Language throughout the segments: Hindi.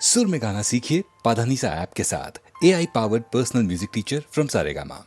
सुर में गाना सीखिए पाधानीसा ऐप के साथ। AI powered personal music teacher from Saregama.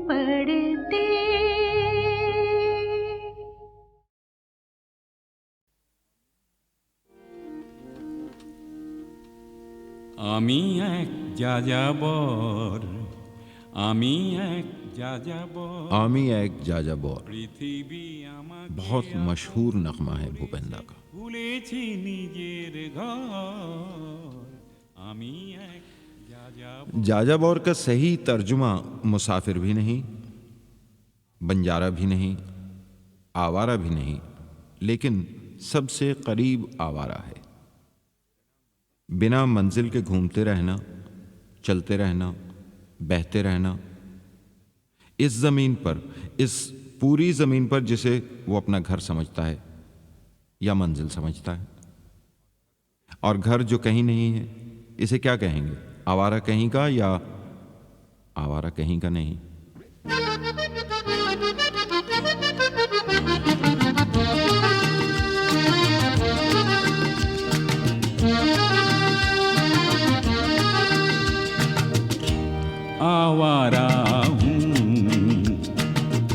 पड़ते। আমি এক যাযাবর, আমি এক যাযাবর, आमी एक जाजाबौर পৃথিবী আমাকে बहुत मशहूर नगमा है भूपेंद्र का। ভুলেছি নিজের ঘর। আমি এক যাযাবর। जाजाबौर का सही तर्जुमा मुसाफिर भी नहीं, बंजारा भी नहीं, आवारा भी नहीं, लेकिन सबसे करीब आवारा है। बिना मंजिल के घूमते रहना, चलते रहना, बहते रहना, इस ज़मीन पर, इस पूरी ज़मीन पर जिसे वो अपना घर समझता है या मंजिल समझता है। और घर जो कहीं नहीं है, इसे क्या कहेंगे? आवारा कहीं का या आवारा कहीं का नहीं? आवारा हूँ,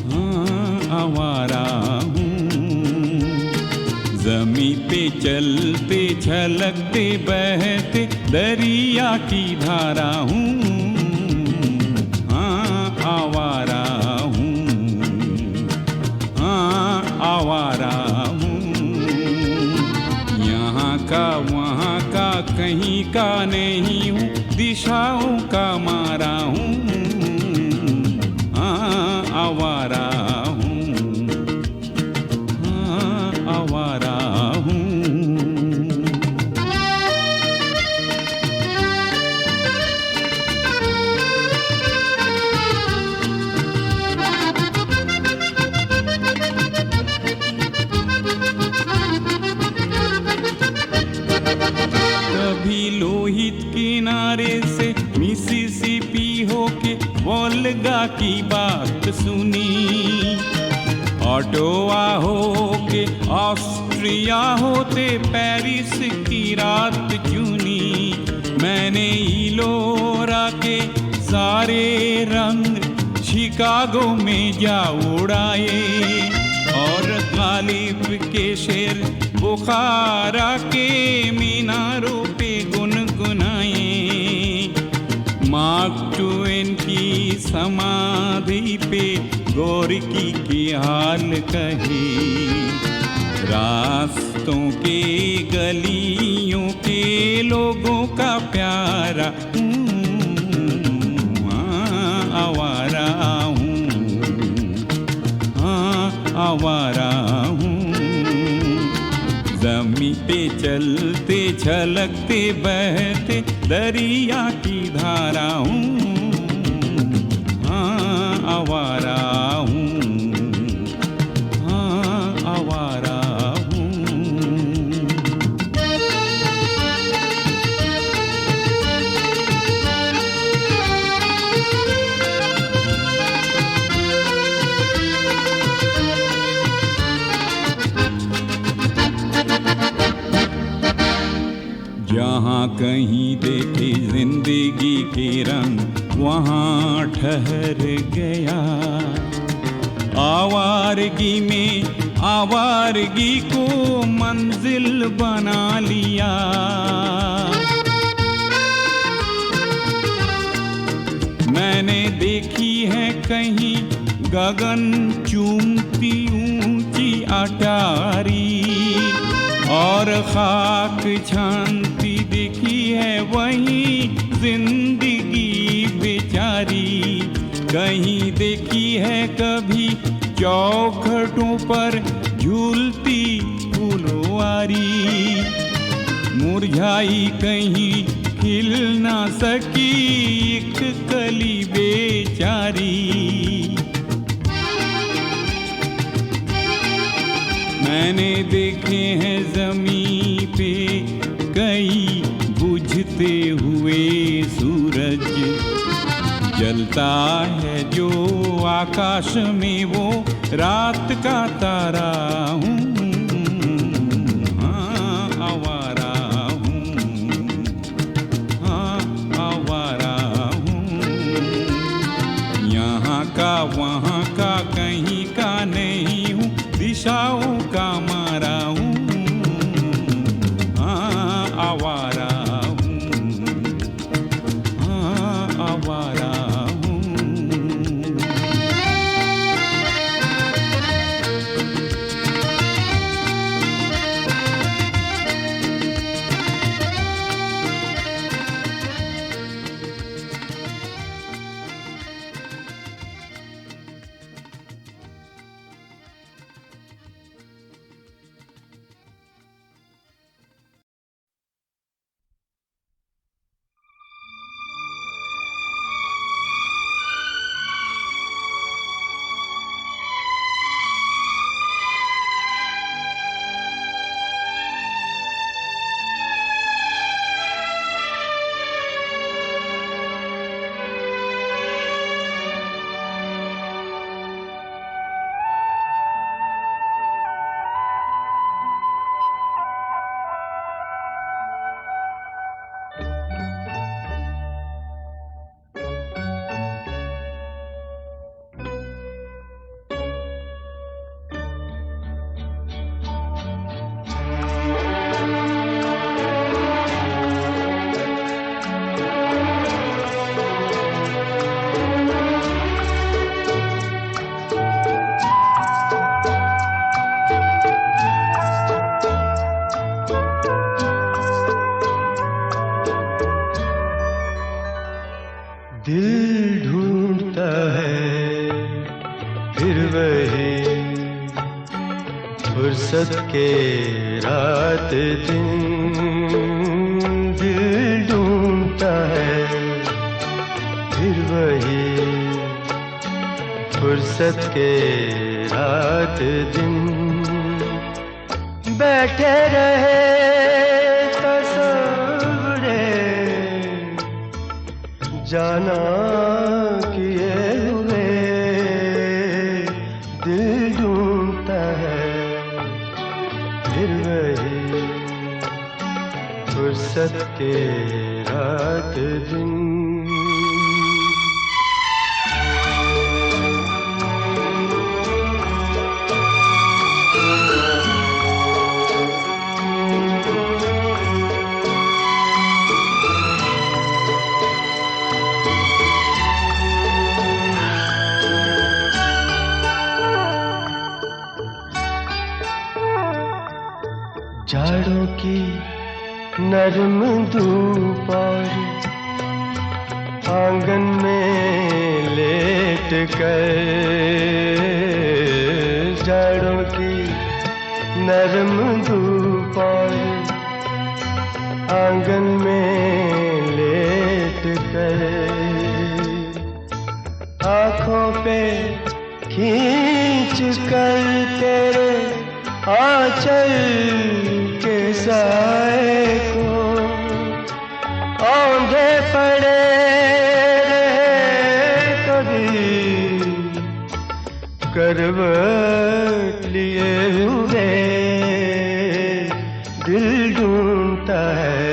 हाँ आवारा हूँ, जमी पे चलते छलकते बहते दरिया की धारा हूँ। हाँ आवारा हूँ, हाँ आवारा हूँ, यहाँ का वहाँ का कहीं का नहीं हूँ, दिशाओं का मारा हूँ। हाँ आवारा हूँ, हाँ आवारा हूँ। कभी लोहित किनारे से मिसिसिपी होके वोल्गा की बात सुनी, ऑटोवा होके ऑस्ट्रिया होते पेरिस की रात चुनी। मैंने इलोरा के सारे रंग शिकागो में जा उड़ाए, और गालिब के शेर बुखारा के मीनारों पे गुनगुनाए। मार्क ट्वेन की समाधि पे गोरकी के हाल कहे, रास्तों के गलियों के लोगों का प्यारा हूँ। हाँ आवारा हूँ, हाँ आवारा हूँ, जमी पे चलते छलकते बहते दरिया की धारा हूँ। हाँ आवारा हूँ, हाँ आवारा हूँ। जहाँ कहीं देखे जिंदगी के रंग वहाँ ठहर गया, आवारगी में आवारगी को मंजिल बना लिया। मैंने देखी है कहीं गगन चूमती ऊंची अटारी, और खाक छानती दिखी है वहीं जिंदगी बेचारी। कहीं देखी है कभी चौखटों पर झूलती फुलवारी, मुरझाई कहीं खिल ना सकी एक कली बेचारी। मैंने देखे हैं ज़मीं पे कई बुझते हुए सूरज, जलता है जो आकाश में वो रात का तारा हूँ। हाँ आवारा हूँ, हाँ आवारा हूँ, यहाँ का वहाँ का कहीं का नहीं हूँ, दिशाओं का मारा हूँ, हाँ आवारा हूँ, हाँ आवारा हूँ। दिल ढूंढता है फिर वही फुर्सत के रात दिन, दिल ढूंढता है फिर वही फुर्सत के रात दिन, बैठे रहे जाना किए हुए, दिल ढूंढता है फिर वही फुर्सत के रात दिन। जाड़ों की नरम धूप और आंगन में लेट कर, जाड़ों की नरम धूप और आंगन में लेट कर, आँखों पे खींच कर तेरे आंचल के साए को औंधे पड़े रहे कभी करवट लिए हुए, दिल ढूंढता है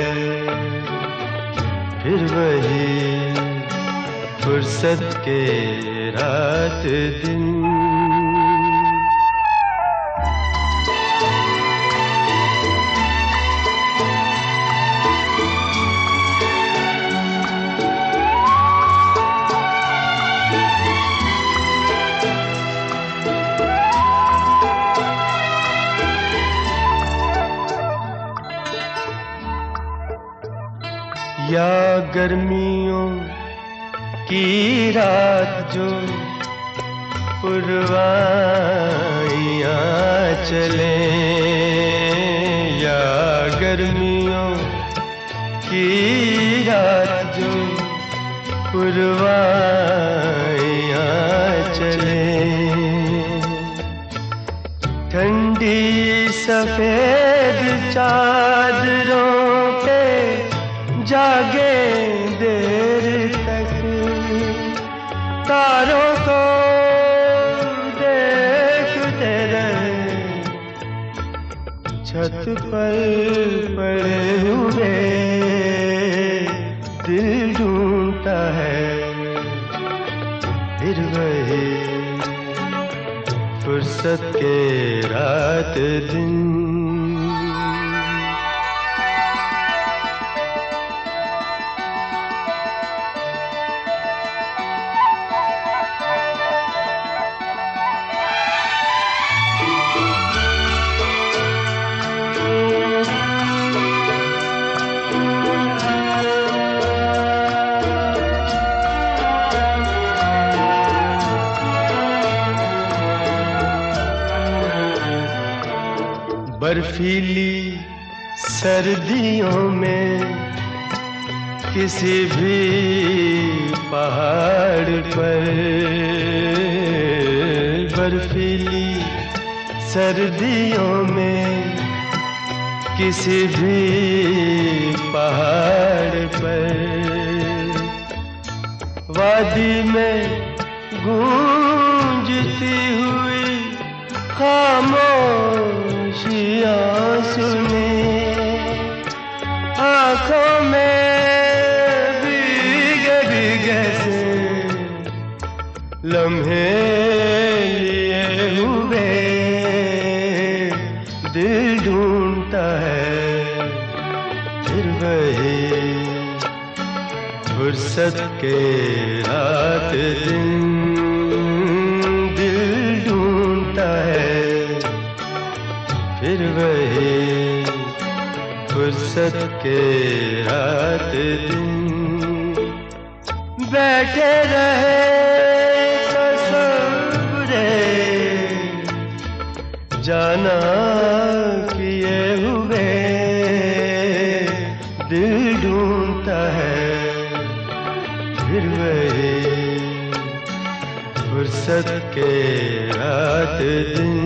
फिर वही फुर्सत के रात दिन। या गर्मियों की रात जो पुरवाइयाँ चले, या गर्मियों की रात जो पुरवाइयाँ चले, ठंडी सफेद चादरों पे जागे देर तक, तारों को देखते रहे छत पर पड़े हुए, दिल ढूंढता है फिर वही फुर्सत के रात दिन। बर्फीली सर्दियों में किसी भी पहाड़ पर, बर्फीली सर्दियों में किसी भी पहाड़ पर, वादी में गूंजती हुई खामोशियां सुने, आँखों में भीगे भीगे से लम्हे लिए हुए, दिल ढूंढता है फिर वही फुर्सत के रात दिन, दिल ढूंढता है फिर वही फुर्सत के रात दिन। बैठे रहे तसव्वुरे जाना किए हुए, दिल ढूंढता है फिर वही फुर्सत के रात दिन।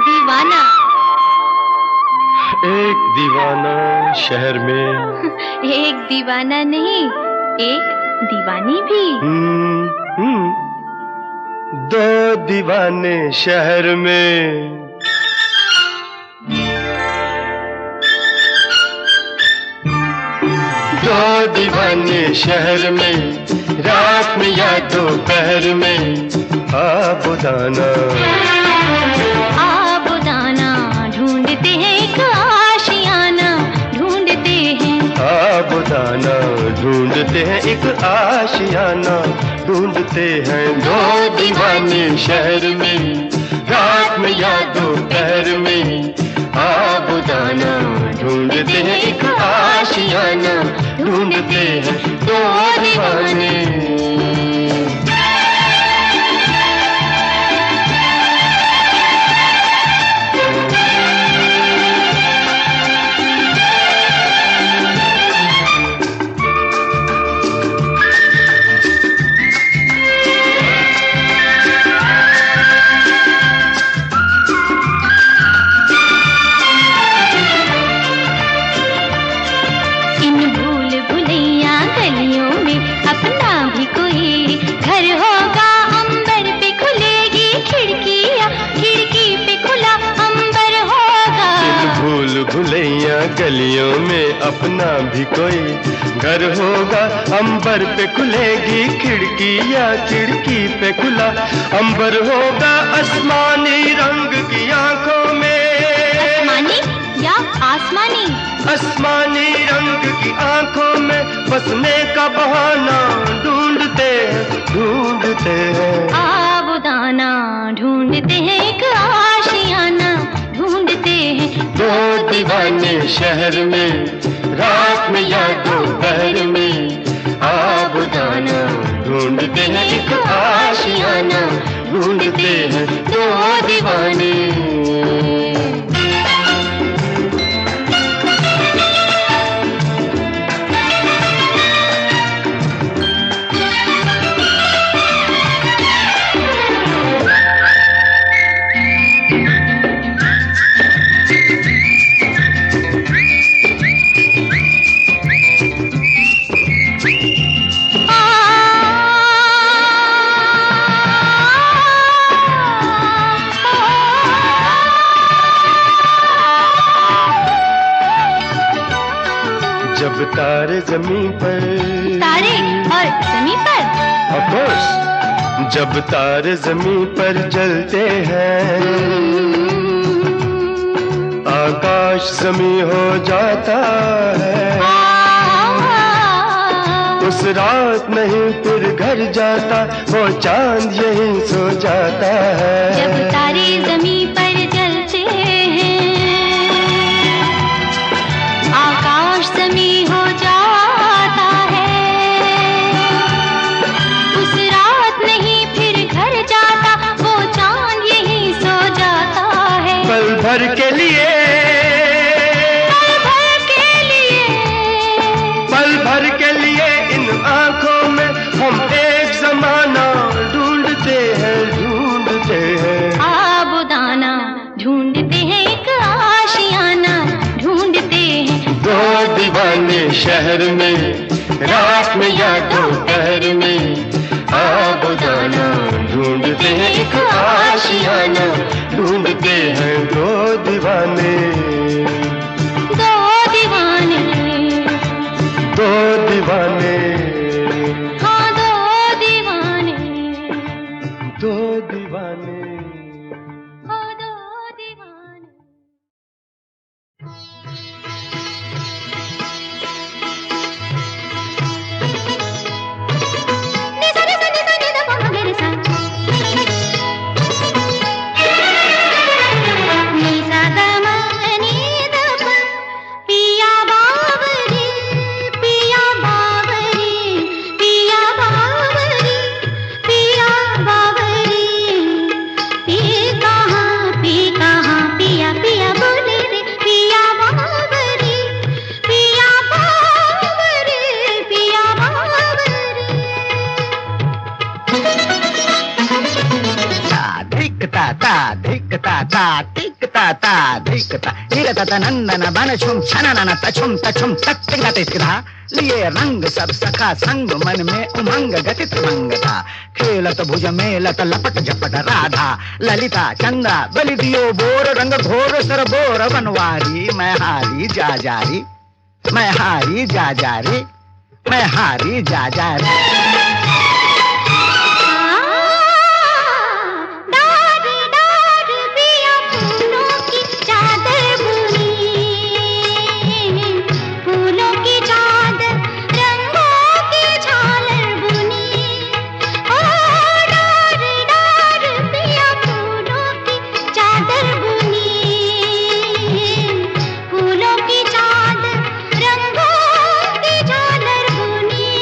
दीवाना। एक दीवाना शहर में, एक दीवाना नहीं, एक दीवानी भी। दो दीवाने शहर में, दो दीवाने शहर में, रात में या दोपहर में आबुदाना आबुदाना ढूंढते हैं एक आशियाना, ढूंढते हैं आबुदाना ढूंढते हैं एक आशियाना, ढूंढते हैं दो दीवाने शहर में, रात में या दोपहर में आबुदाना ढूंढते हैं एक आशियाना, ढूंढते हैं दो दीवाने। गलियों में अपना भी कोई घर होगा, अंबर पे खुलेगी खिड़की या खिड़की पे खुला अंबर होगा, आसमानी रंग की आंखों में, आसमानी या आसमानी, आसमानी रंग की आंखों में बसने का बहाना ढूंढते हैं आबुदाना, ढूंढते हैं एक आशियाना, ढूंढते हैं दो दीवाने शहर में, रात में या दोपहर में आबुदाना, ढूंढते हैं एक आशियाना, ढूंढते हैं दो दीवाने। तारे जमीन पर, तारे और जमीन पर। ऑफ कोर्स, जब तारे जमीन पर जलते हैं, आकाश जमीन हो जाता है। उस रात नहीं फिर घर जाता, वो चांद यहीं सो जाता है। जब तारे जमीन पर जलते हैं, आकाश जमीन हो जाता है। उस रात नहीं फिर घर जाता, वो चांद यहीं सो जाता है। पल भर के लिए, पल भर के लिए, पल भर के लिए इन आंखों में हम एक जमाना ढूंढते हैं, ढूंढते हैं। आबुदाना ढूंढते हैं, एक आशियाना ढूंढते हैं। दो दीवाने शहर में, रात में या दोपहर में, आबुदाना ढूंढते हैं, एक आशियाना ढूंढते हैं। दो दीवाने, दो दीवाने, दो दीवाने, हाँ दो दीवाने, दो दीवाने। हाँ दो दीवाने। निसा निसा निसा निसा पा मेरे साथ, निसा दमा निदा पा, पिया बावरी, पिया बावरी, पिया बावरी, पिया बावरी। पी कहाँ पिया पिया बोले रे, पिया बावरी, पिया बावरी, पिया बावरी। धिकता ता धिकता ता धिकता ता धिकता हिरता नंदन बन छुम छननन तछुम तछुम तत्तिगत तिस्किधा लिए रंग सब सखा संग मन में उमंग गतित मंगता खेलत भुज मेलत लपट झपट राधा ललिता चंदा बलि दियो बोर रंग घोर सर बोर बनवारी मैं हारी जा जारी, मैं हारी जा जारी, मैं हारी जा जारी। डार डार पिया फूलों की चादर बुनी, फूलों की चादर रंगों की झालर बुनी। ओ डार डार पिया फूलों की चादर बुनी, फूलों की चादर रंगों की झालर बुनी।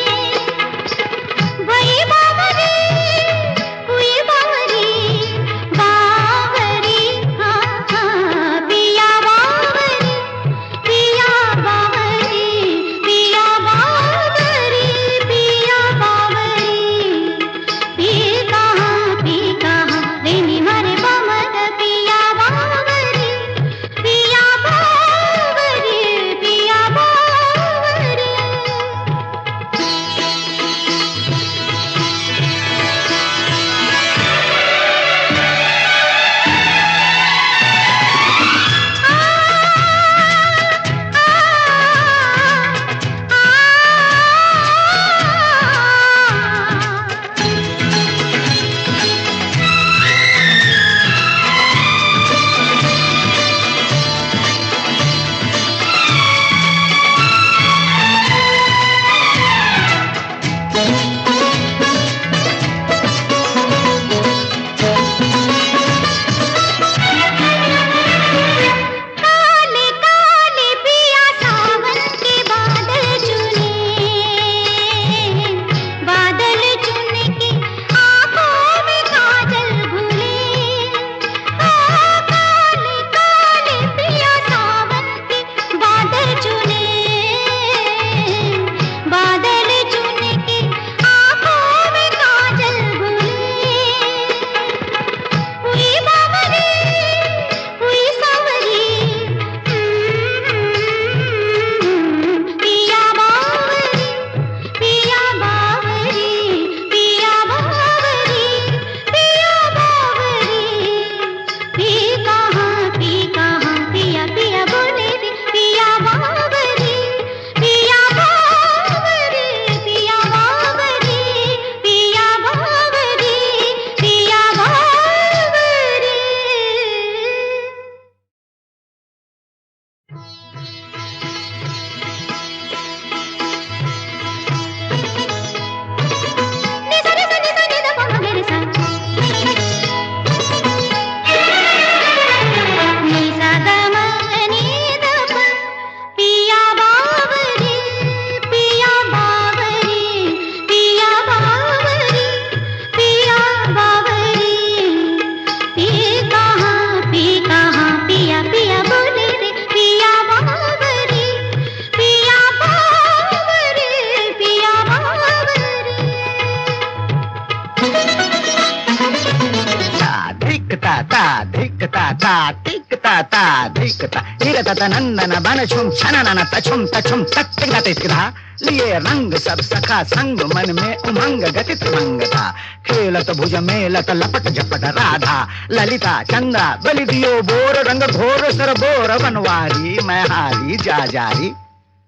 ता टिक ता धिक ता इरतत नंदन बन छुम छननन तछुम तछुम तक टिक ता लिए रंग सब सखा संग मन में उमंग गति तरंग था खेलत भुज मेलत लपट झपट राधा ललिता चंदा बलि दियो बोर रंग घोर सर बोर बनवारी मैं हारी जा जारी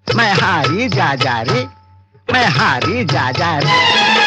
मैं हारी जा जारी मैं हारी जा जारी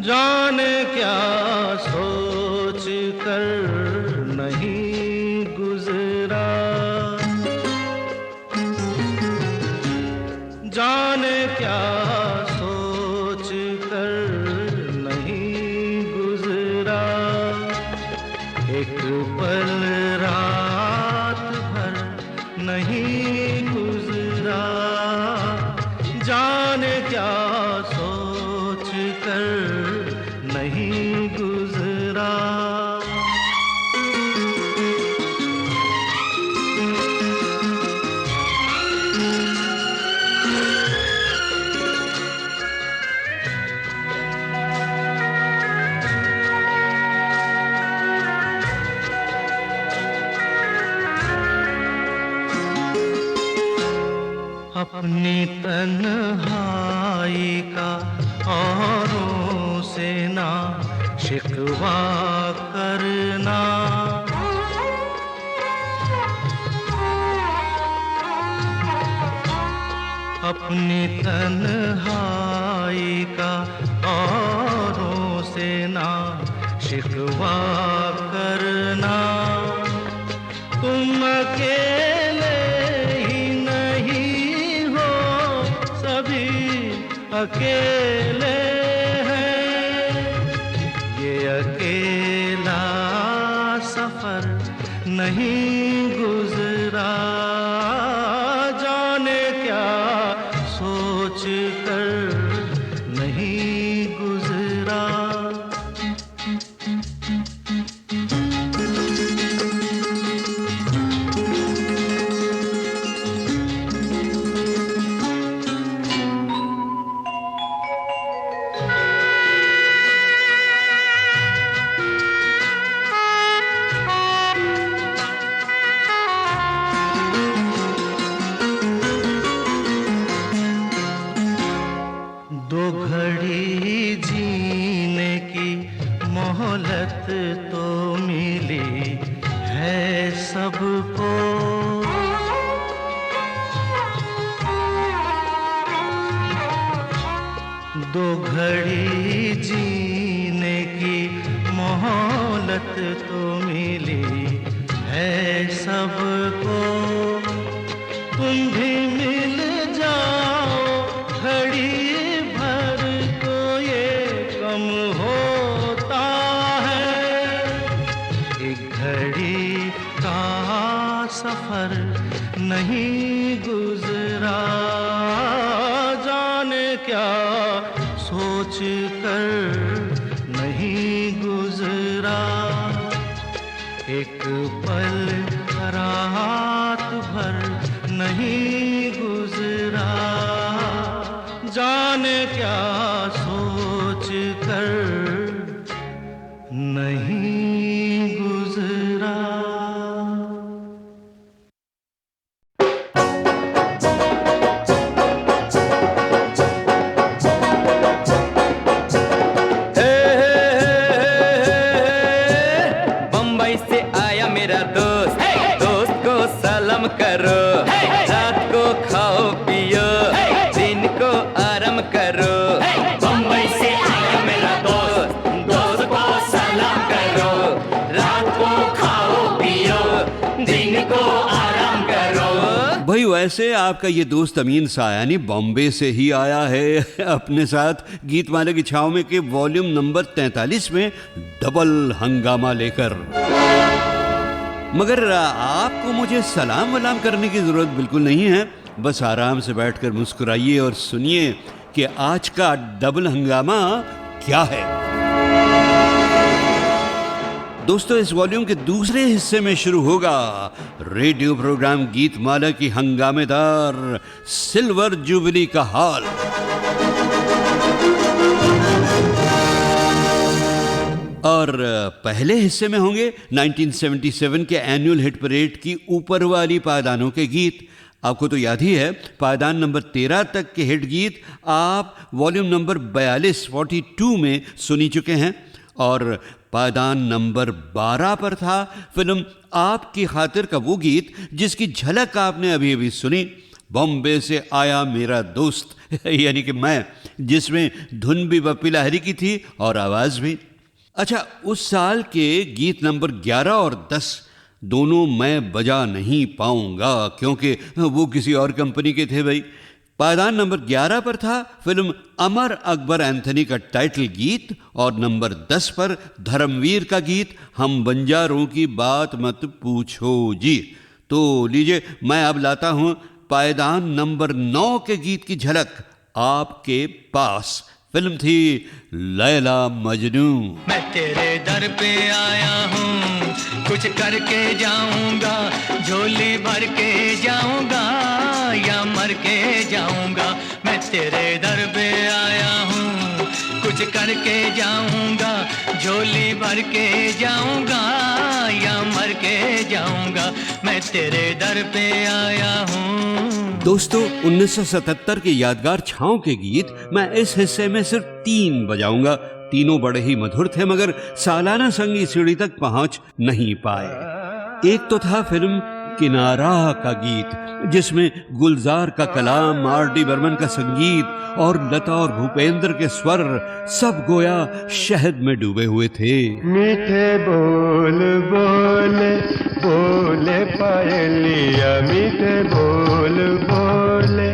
जाने क्या सोच कर नहीं गुजरा जाने क्या सोच कर नहीं गुजरा एक पल रात भर नहीं गुजरा जाने क्या सोच कर नहीं गुजरा अपनी तन्हाई का औरों से ना शिकवा करना अपनी तन्हाई का औरों से ना शिकवा करना तुम अकेले ही नहीं हो सभी अकेले हैं ये अकेला सफर नहीं गुजरा जाने क्या सोच कर नहीं गुजरा दो घड़ी जीने की मोहलत तो मिली है सबको, तुम भी मिल जाओ घड़ी भर तो ये कम होता है। एक घड़ी का सफर नहीं गुजरा, जाने क्या सोच कर नहीं गुजरा। एक पल रात भर नहीं गुजरा, जाने क्या सोच कर नहीं गुजरा। करो रात को खाओ पियो दिन को आराम करो। बम्बई से आया मेरा दोस्त, दोस्त को सलाम करो। रात को खाओ पियो दिन को आराम करो। भाई वैसे आपका ये दोस्त अमीन सायानी बॉम्बे से ही आया है अपने साथ गीतमाला की छाव में के वॉल्यूम नंबर 43 में डबल हंगामा लेकर। मगर आपको मुझे सलाम वलाम करने की जरूरत बिल्कुल नहीं है, बस आराम से बैठकर मुस्कुराइए और सुनिए कि आज का डबल हंगामा क्या है। दोस्तों, इस वॉल्यूम के दूसरे हिस्से में शुरू होगा रेडियो प्रोग्राम गीतमाला की हंगामेदार सिल्वर जुबली का हाल। और पहले हिस्से में होंगे 1977 के एनुअल हिट परेड की ऊपर वाली पायदानों के गीत। आपको तो याद ही है, पायदान नंबर 13 तक के हिट गीत आप वॉल्यूम नंबर 42 में सुनी चुके हैं। और पायदान नंबर 12 पर था फिल्म आपकी खातिर का वो गीत जिसकी झलक आपने अभी अभी सुनी, बॉम्बे से आया मेरा दोस्त यानी कि मैं, जिसमें धुन भी बप्पी लाहिरी की थी और आवाज़ भी। अच्छा, उस साल के गीत नंबर 11 और 10 दोनों मैं बजा नहीं पाऊंगा क्योंकि वो किसी और कंपनी के थे भाई। पायदान नंबर 11 पर था फिल्म अमर अकबर एंथनी का टाइटल गीत और नंबर 10 पर धर्मवीर का गीत हम बंजारों की बात मत पूछो जी। तो लीजिए, मैं अब लाता हूं पायदान नंबर 9 के गीत की झलक आपके पास। फिल्म थी लैला मजनू। मैं तेरे दर पे आया हूँ, कुछ करके जाऊंगा, झोली भर के जाऊंगा या मर के जाऊंगा। मैं तेरे दर पे आया हूँ, कुछ करके जाऊंगा, झोली भर के जाऊंगा या मर के जाऊंगा। मैं तेरे दर पे आया हूँ। दोस्तों, 1977 के यादगार छाँव के गीत मैं इस हिस्से में सिर्फ 3 बजाऊंगा। तीनों बड़े ही मधुर थे मगर सालाना संगीत सीढ़ी तक पहुंच नहीं पाए। एक तो था फिल्म किनारा का गीत जिसमें गुलजार का कलाम, आर.डी. बर्मन का संगीत और लता और भूपेंद्र के स्वर सब गोया शहद में डूबे हुए थे। मीठे बोल बोले बोले पायलिया, मीठे बोल बोले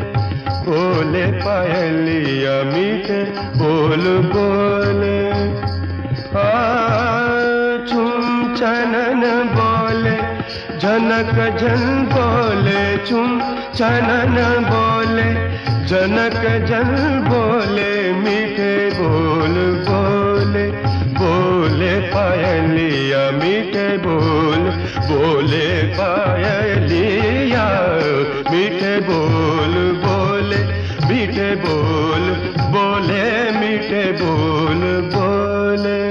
बोले पायलिया, मीठे बोल बोले छुम चनन बोले जनक जन बोले, छुम चनन बोले जनक जन बोले, मीठे बोल बोले बोले पायलिया, मीठे बोल बोले पायलिया, मीठे बोल बोले, मीठे बोल बोले, मीठे बोल बोले।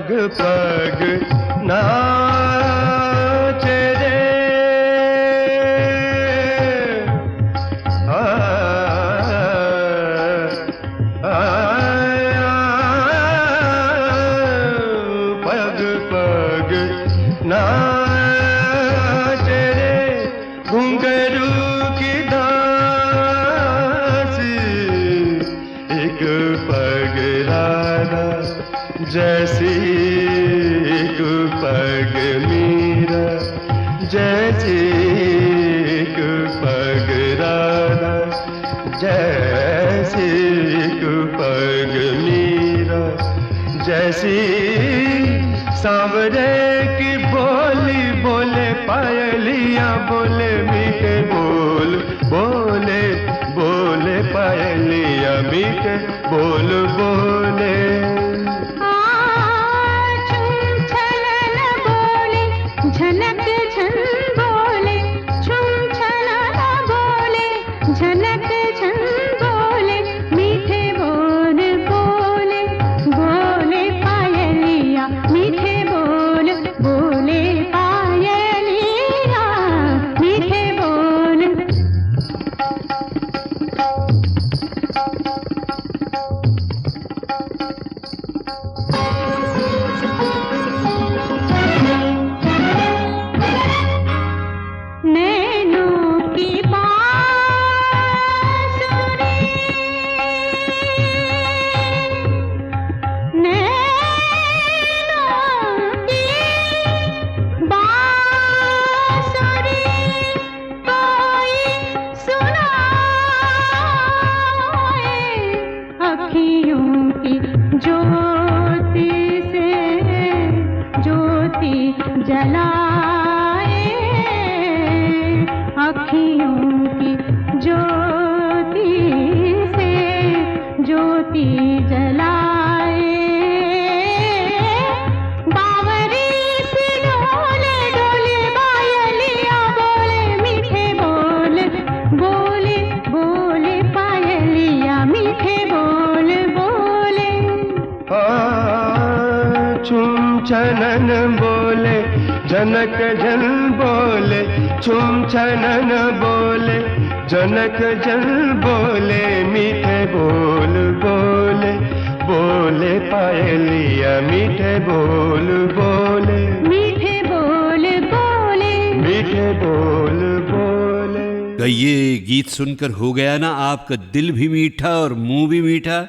पग पग नाचे रे पग पग नाचे रे घुंघरू की दासी एक पग राधा जैसी एक पग मीरा जैसी एक पग राधा जैसी एक पग मीरा जैसी सांवरे की बोली बोले पायलिया बोले मीठे बोल बोले बोले पायलिया मीठे बोल बोले झनक झन बोले छुम छलाना बोले झनक झन बोले मीठे बोल बोले बोले पायलिया मीठे बोल बोले पायलिया मीठे बोल नैनों की बांसुरी नैनों की बांसुरी कोई सुनाए अखियों की ज्योति से ज्योति जलाए अखियों की ज्योति से ज्योति जलाए बावरी से डोले डोले पायलिया बोले मीठे बोल बोले बोले पायलिया मीठे बोल बोले छुम छनन बोले जनक जन बोले छुम छनन बोले जनक जन बोले मीठे बोल बोले बोले पायलिया मीठे बोल बोले मीठे बोल बोले मीठे बोल बोले। तो ये गीत सुनकर हो गया ना आपका दिल भी मीठा और मुंह भी मीठा।